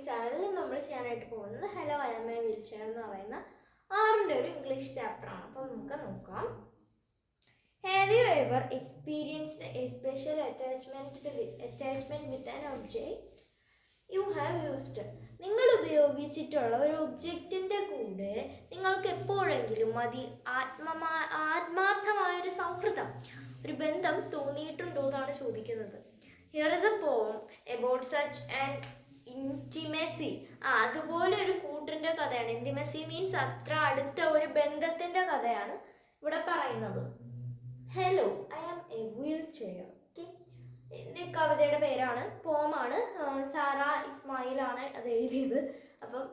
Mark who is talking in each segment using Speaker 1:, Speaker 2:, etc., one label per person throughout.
Speaker 1: ചാനലിൽ നമ്മൾ ചെയ്യാനായിട്ട് പോകുന്നത് hello I am a wheelchair എന്ന് പറയുന്ന ആറിൻ്റെ ഒരു ഇംഗ്ലീഷ് ചാപ്റ്ററാണ്. അപ്പോൾ നമുക്ക് നോക്കാം. Have you ever experienced a special attachment with an object you have used? നിങ്ങൾ ഉപയോഗിച്ചിട്ടുള്ള ഒരു ഒബ്ജക്റ്റിൻ്റെ കൂടെ നിങ്ങൾക്ക് എപ്പോഴെങ്കിലും ആത്മാർത്ഥമായൊരു സൗഹൃദം, ഒരു ബന്ധം തോന്നിയിട്ടുണ്ടോ എന്നാണ് ചോദിക്കുന്നത്. ഹിയർ ഇസ് എ പോം അബൌട്ട് സച്ച് ആൻഡ് ഇൻറ്റിമസി. അതുപോലെ ഒരു കൂട്ടിൻ്റെ കഥയാണ്. ഇൻറ്റിമസി മീൻസ് അത്ര അടുത്ത ഒരു ബന്ധത്തിൻ്റെ കഥയാണ് ഇവിടെ പറയുന്നത്. Hello I am a wheelchair. Okay, എൻ്റെ കവിതയുടെ പേരാണ്, പോമാണ്. സാറ ഇസ്മായിലാണ് അത് എഴുതിയത്. അപ്പം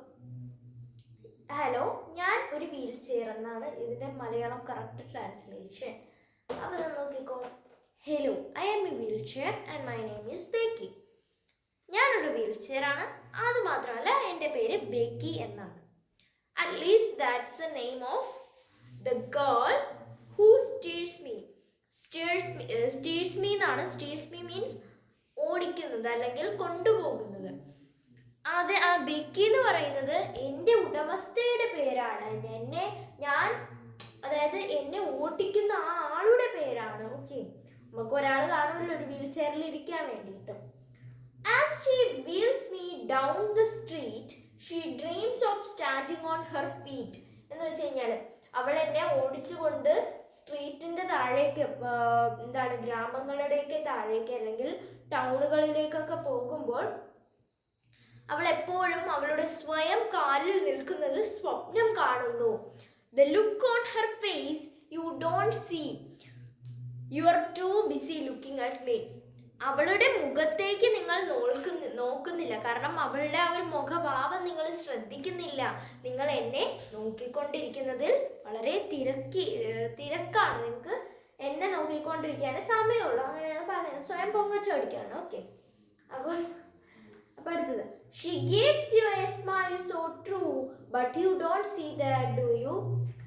Speaker 1: ഹലോ, ഞാൻ ഒരു വീൽ ചെയർ എന്നാണ് ഇതിൻ്റെ മലയാളം കറക്റ്റ് ട്രാൻസ്ലേഷൻ. അപ്പോൾ ഇത് നോക്കിക്കോ. Hello I am a wheelchair and my name is Becky. ഞാനൊരു വീൽ ചെയർ ആണ്, അത് മാത്രമല്ല എൻ്റെ പേര് ബേക്കി എന്നാണ്. At least that's the name of the girl who steers me. Steers me എന്നാണ്. സ്റ്റീഴ്സ് മീ മീൻസ് ഓടിക്കുന്നത് അല്ലെങ്കിൽ കൊണ്ടുപോകുന്നത്. അത് ആ ബെക്കി എന്ന് പറയുന്നത് എൻ്റെ ഉടമസ്ഥയുടെ പേരാണ്. അതായത് എന്നെ ഓടിക്കുന്ന ആ ആളുടെ പേരാണ്. ഓക്കെ, നമുക്ക് ഒരാൾ കാണുമല്ലോ ഒരു വീൽ ചെയറിൽ ഇരിക്കാൻ വേണ്ടിയിട്ട്. As she wheels me down the street she dreams of standing on her feet. എന്ന് വെച്ച് കഴിഞ്ഞാൽ അവൾ എന്നെ ഓടിച്ചുകൊണ്ട് സ്ട്രീറ്റിൻ്റെ താഴേക്ക്, ഗ്രാമങ്ങളുടെയൊക്കെ താഴേക്ക് അല്ലെങ്കിൽ ടൗണുകളിലേക്കൊക്കെ പോകുമ്പോൾ അവൾ എപ്പോഴും അവളുടെ സ്വയം കാലിൽ നിൽക്കുന്നത് സ്വപ്നം കാണുന്നു. The look on her face you don't see. You are too busy looking at me. അവളുടെ മുഖത്തേക്ക് നിങ്ങൾ നോക്കുന്നില്ല, കാരണം അവളുടെ ആ ഒരു മുഖഭാവം നിങ്ങൾ ശ്രദ്ധിക്കുന്നില്ല. നിങ്ങൾ എന്നെ നോക്കിക്കൊണ്ടിരിക്കുന്നതിൽ വളരെ തിരക്കാണ്. നിങ്ങൾക്ക് എന്നെ നോക്കിക്കൊണ്ടിരിക്കാൻ സമയമുള്ളൂ, അങ്ങനെയാണ് പറയുന്നത്. സ്വയം പൊങ്ങച്ചോടിക്കാണ്. ഓക്കെ, അപ്പോൾ അടുത്തത്. She gives you a smile so true but you don't see that, do you?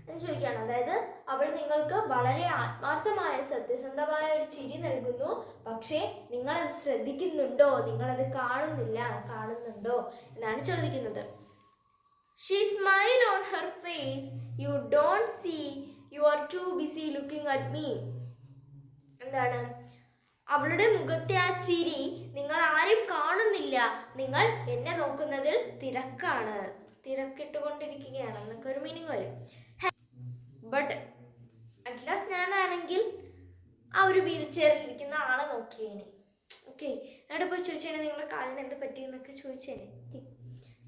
Speaker 1: എന്ന് ചോദിക്കുകയാണ്. അതായത് അവൾ നിങ്ങൾക്ക് വളരെ ആത്മാർത്ഥമായ സത്യസന്ധമായ ഒരു ചിരി നൽകുന്നു, പക്ഷേ നിങ്ങളത് ശ്രദ്ധിക്കുന്നുണ്ടോ, നിങ്ങളത് കാണുന്നുണ്ടോ എന്നാണ് ചോദിക്കുന്നത്. She smile on her face, you don't see, you are too busy looking at me. എന്താണ് അവളുടെ മുഖത്തെ ആ ചിരി നിങ്ങൾ ആരും കാണുന്നില്ല, നിങ്ങൾ എന്നെ നോക്കുന്നതിൽ തിരക്കിട്ടുകൊണ്ടിരിക്കുകയാണ് എന്നൊക്കെ ഒരു മീനിങ് വരും. ബട്ട് അറ്റ്ലാസ്റ്റ് ഞാനാണെങ്കിൽ ആ ഒരു വീൽ ചെയറിൽ ഇരിക്കുന്ന ആളെ നോക്കിയേനെ. ഓക്കെ, അവിടെ പോയി ചോദിച്ചേനെ നിങ്ങളുടെ കാലിന് എന്ത് പറ്റിയെന്നൊക്കെ ചോദിച്ചേനെ.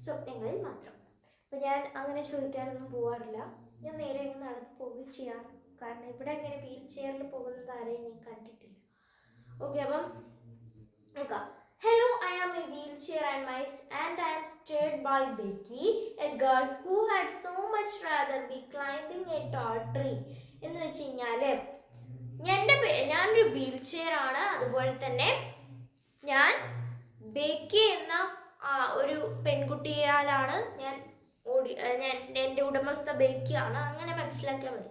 Speaker 1: സ്വപ്നങ്ങളിൽ മാത്രം. അപ്പം ഞാൻ അങ്ങനെ ചോദിക്കാനൊന്നും പോവാറില്ല. ഞാൻ നേരെ ഇങ്ങനെ നടന്ന് പോവുകയും ചെയ്യാറ്. കാരണം ഇവിടെ അങ്ങനെ വീൽ ചെയറിൽ പോകുന്നത് ആരെയും ഞാൻ കണ്ടിട്ടില്ല. ഓക്കെ, അപ്പം നോക്കാം. Hello, I am a wheelchair and I am steered by Becky, a girl who had so much rather be climbing a tall tree. എന്ന് വെച്ച് കഴിഞ്ഞാൽ ഞാനൊരു വീൽ ചെയർ ആണ്. അതുപോലെ തന്നെ ഞാൻ ബേക്കി എന്ന ഒരു പെൺകുട്ടിയാലാണ് എൻ്റെ ഉടമസ്ഥ ബേക്കിയാണ്, അങ്ങനെ മനസ്സിലാക്കിയാൽ മതി.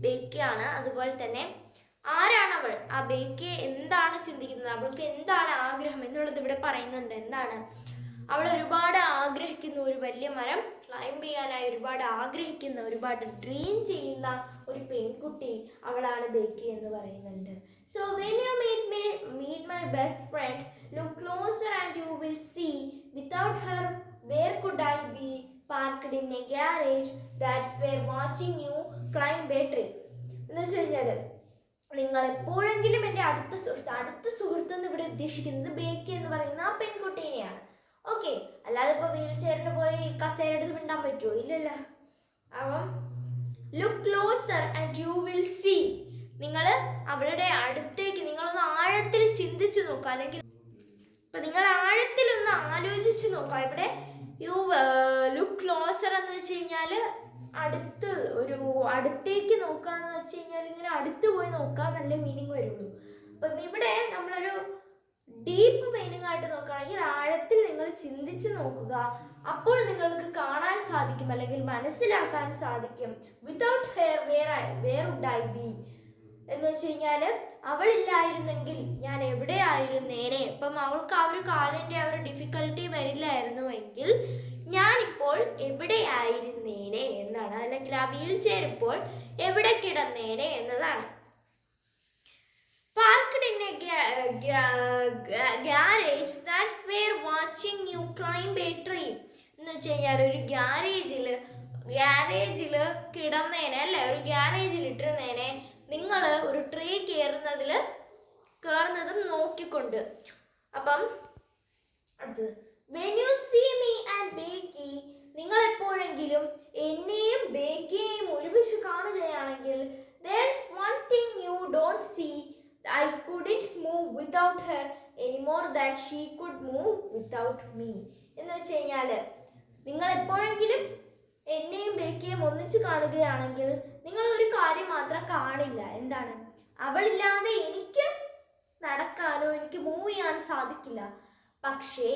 Speaker 1: ബേക്കിയാണ്. അതുപോലെ തന്നെ ആരാണ് അവൾ? ആ ബേക്കി എന്താണ് ചിന്തിക്കുന്നത്, അവൾക്ക് എന്താണ് ആഗ്രഹം എന്നുള്ളത് ഇവിടെ പറയുന്നുണ്ട്. എന്താണ് അവൾ ഒരുപാട് ആഗ്രഹിക്കുന്ന ഒരു വലിയ മരം ക്ലൈംബ് ചെയ്യാനായി ഒരുപാട് ആഗ്രഹിക്കുന്ന, ഒരുപാട് ഡ്രീം ചെയ്യുന്ന ഒരു പെൺകുട്ടി അവളാണ് ബേക്കി എന്ന് പറയുന്നുണ്ട്. So when you meet my best friend, look closer and you will see, without her where could I be parked in a garage that's where watching you climb a tree. എന്ന് വെച്ച് കഴിഞ്ഞാൽ നിങ്ങൾ എപ്പോഴെങ്കിലും എൻ്റെ അടുത്ത സുഹൃത്ത് എന്ന് ഇവിടെ ഉദ്ദേശിക്കുന്നത് ബേക്കി എന്ന് പറയുന്ന ആ പെൺകുട്ടീനെയാണ്. ഓക്കെ, അല്ലാതെ ഇപ്പോൾ വീൽ ചെയറിന് പോയി കസേര എടുത്ത് മിണ്ടാൻ പറ്റുമോ? ഇല്ലല്ലോ. അപ്പം look closer and you will see. നിങ്ങൾ അവരുടെ അടുത്തേക്ക് നിങ്ങളൊന്ന് ആഴത്തിൽ ചിന്തിച്ചു നോക്കുക, അല്ലെങ്കിൽ ഇപ്പം നിങ്ങൾ ആഴത്തിലൊന്ന് ആലോചിച്ച് നോക്കുക. ഇവിടെ യു ലുക്ക് ക്ലോസർ എന്ന് വെച്ച് കഴിഞ്ഞാൽ അടുത്തേക്ക് നോക്കുക എന്ന് വെച്ച് കഴിഞ്ഞാൽ ഇങ്ങനെ അടുത്ത് പോയി നോക്കുക നല്ല മീനിങ് വരുള്ളൂ. അപ്പം ഇവിടെ നമ്മളൊരു ഡീപ്പ് മീനിങ് ആയിട്ട് നോക്കുകയാണെങ്കിൽ ആഴത്തിൽ നിങ്ങൾ ചിന്തിച്ച് നോക്കുക. അപ്പോൾ നിങ്ങൾക്ക് കാണാൻ സാധിക്കും അല്ലെങ്കിൽ മനസ്സിലാക്കാൻ സാധിക്കും. Without hair where would I be എന്ന് വെച്ച് കഴിഞ്ഞാൽ അവളില്ലായിരുന്നെങ്കിൽ ഞാൻ എവിടെ ആയിരുന്നേനെ. അപ്പം അവൾക്ക് ആ ഒരു കാലിൻ്റെ ആ ഒരു ഡിഫിക്കൽട്ടി വരില്ലായിരുന്നുവെങ്കിൽ ആയിരുന്നെങ്കിൽ ആ വീൽ ചെയർ ഇപ്പോൾ എവിടെ കിടന്നേനെ എന്നതാണ്. Parked in a garage, that's where watching you climb a tree. എന്ന് വെച്ച് കഴിഞ്ഞാൽ ഒരു ഗ്യാരേജിൽ കിടന്നേനെ അല്ലേ, ഒരു ഗ്യാരേജിൽ ഇട്ടിരുന്നേനെ നിങ്ങൾ ഒരു ട്രീ കയറുന്നതും നോക്കിക്കൊണ്ട്. അപ്പം അടുത്തത്, when you see me and Becky, നിങ്ങൾ എപ്പോഴെങ്കിലും എന്നെയും ബേക്കിയെയും ഒരുമിച്ച് കാണുകയാണെങ്കിൽ, there's one thing you don't see. I couldn't move without her any more than she could move without me. എന്ന് വെച്ച് കഴിഞ്ഞാൽ നിങ്ങൾ എപ്പോഴെങ്കിലും എന്നെയും ബേക്കിയെയും ഒന്നിച്ച് കാണുകയാണെങ്കിൽ നിങ്ങൾ ഒരു കാര്യം മാത്രം കാണില്ല. എന്താണ്? അവളില്ലാതെ എനിക്ക് നടക്കാനോ എനിക്ക് മൂവ് ചെയ്യാൻ സാധിക്കില്ല. പക്ഷേ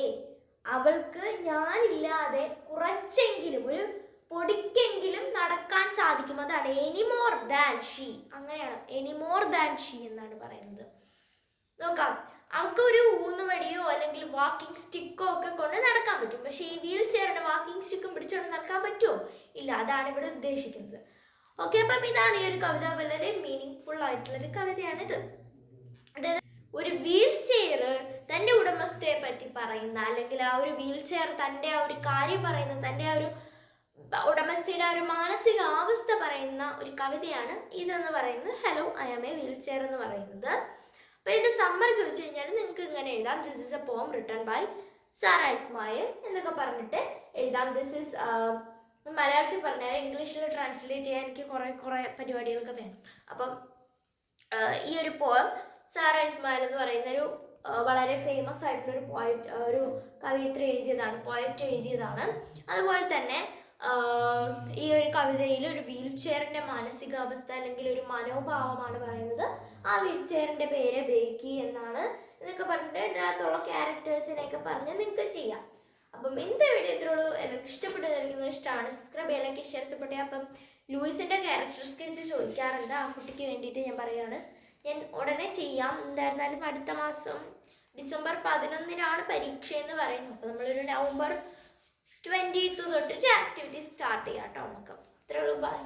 Speaker 1: അവൾക്ക് ഞാനില്ലാതെ കുറച്ചെങ്കിലും ഒരു പൊടിക്കെങ്കിലും നടക്കാൻ സാധിക്കും. അതാണ് എനി മോർ ദാൻ ഷീ. അങ്ങനെയാണ് എനി മോർ ദാൻ ഷീ എന്നാണ് പറയുന്നത്. നോക്കാം, അവൾക്ക് ഒരു ഊന്നുവടിയോ അല്ലെങ്കിൽ വാക്കിംഗ് സ്റ്റിക്കോ ഒക്കെ കൊണ്ട് നടക്കാൻ പറ്റും. പക്ഷേ ഈ വീൽ ചെയറിന് വാക്കിംഗ് സ്റ്റിക്കും പിടിച്ചുകൊണ്ട് നടക്കാൻ പറ്റുമോ? ഇല്ല. അതാണ് ഇവിടെ ഉദ്ദേശിക്കുന്നത്. ഓക്കെ, അപ്പം ഇതാണ് ഈ ഒരു കവിത. വളരെ മീനിങ് ഫുൾ ആയിട്ടുള്ളൊരു കവിതയാണിത്. അതായത് ഒരു വീൽ ചെയർ തൻ്റെ ഉടമസ്ഥയെ പറ്റി പറയുന്ന, അല്ലെങ്കിൽ ആ ഒരു വീൽ ചെയർ തൻ്റെ ആ ഒരു കാര്യം പറയുന്ന, തൻ്റെ ആ ഒരു ഉടമസ്ഥയുടെ ഒരു മാനസിക അവസ്ഥ പറയുന്ന ഒരു കവിതയാണ് ഇതെന്ന് പറയുന്നത്. Hello I am a wheelchair എന്ന് പറയുന്നത്. അപ്പോൾ ഇതിൻ്റെ സമ്മറി ചോദിച്ചു കഴിഞ്ഞാൽ നിങ്ങൾക്ക് ഇങ്ങനെ എഴുതാം, this is a poem written by Sara Ismail എന്നൊക്കെ പറഞ്ഞിട്ട് എഴുതാം. ദിസ് ഇസ് മലയാളത്തിൽ പറഞ്ഞാൽ ഇംഗ്ലീഷിൽ ട്രാൻസ്ലേറ്റ് ചെയ്യാൻ എനിക്ക് കുറേ പരിപാടികളൊക്കെ വേണം. അപ്പം ഈ ഒരു പോം സാറ ഇസ്മായിൽ എന്ന് പറയുന്നൊരു വളരെ ഫേമസ് ആയിട്ടുള്ളൊരു ഒരു കവിയത്രി പോയറ്റ് എഴുതിയതാണ്. അതുപോലെ തന്നെ ഈ ഒരു കവിതയിൽ ഒരു വീൽ ചെയറിൻ്റെ മാനസികാവസ്ഥ അല്ലെങ്കിൽ ഒരു മനോഭാവമാണ് പറയുന്നത്. ആ വീൽ ചെയറിൻ്റെ പേര് ബേക്കി എന്നാണ് എന്നൊക്കെ പറഞ്ഞിട്ട് ഇതിനകത്തുള്ള ക്യാരക്ടേഴ്സിനെയൊക്കെ പറഞ്ഞ് നിങ്ങൾക്ക് ചെയ്യാം. അപ്പം ഇന്നത്തെ വീഡിയോ ഇത്രയുള്ളൂ. എനിക്ക് ഇഷ്ടപ്പെടുന്നതായിരിക്കുന്നു. ഇഷ്ടമാണ് സബ്സ്ക്രൈബ് ചെയ്യാനൊക്കെ ഷെയർ ചെയ്യപ്പെട്ടേ. അപ്പം ലൂയിസിൻ്റെ ക്യാരക്ടർ സ്കെച്ച് ചോദിക്കാറുണ്ട്. ആ കുട്ടിക്ക് വേണ്ടിയിട്ട് ഞാൻ പറയുകയാണ്, ഞാൻ ഉടനെ ചെയ്യാം. എന്തായിരുന്നാലും അടുത്ത മാസം ഡിസംബർ 11 പരീക്ഷ എന്ന് പറയുന്നത്. അപ്പോൾ നമ്മളൊരു നവംബർ 20 തൊട്ടിട്ട് ആക്ടിവിറ്റി സ്റ്റാർട്ട് ചെയ്യാം കേട്ടോ. നമുക്ക് അത്രേ ഉള്ളൂ. ബൈ.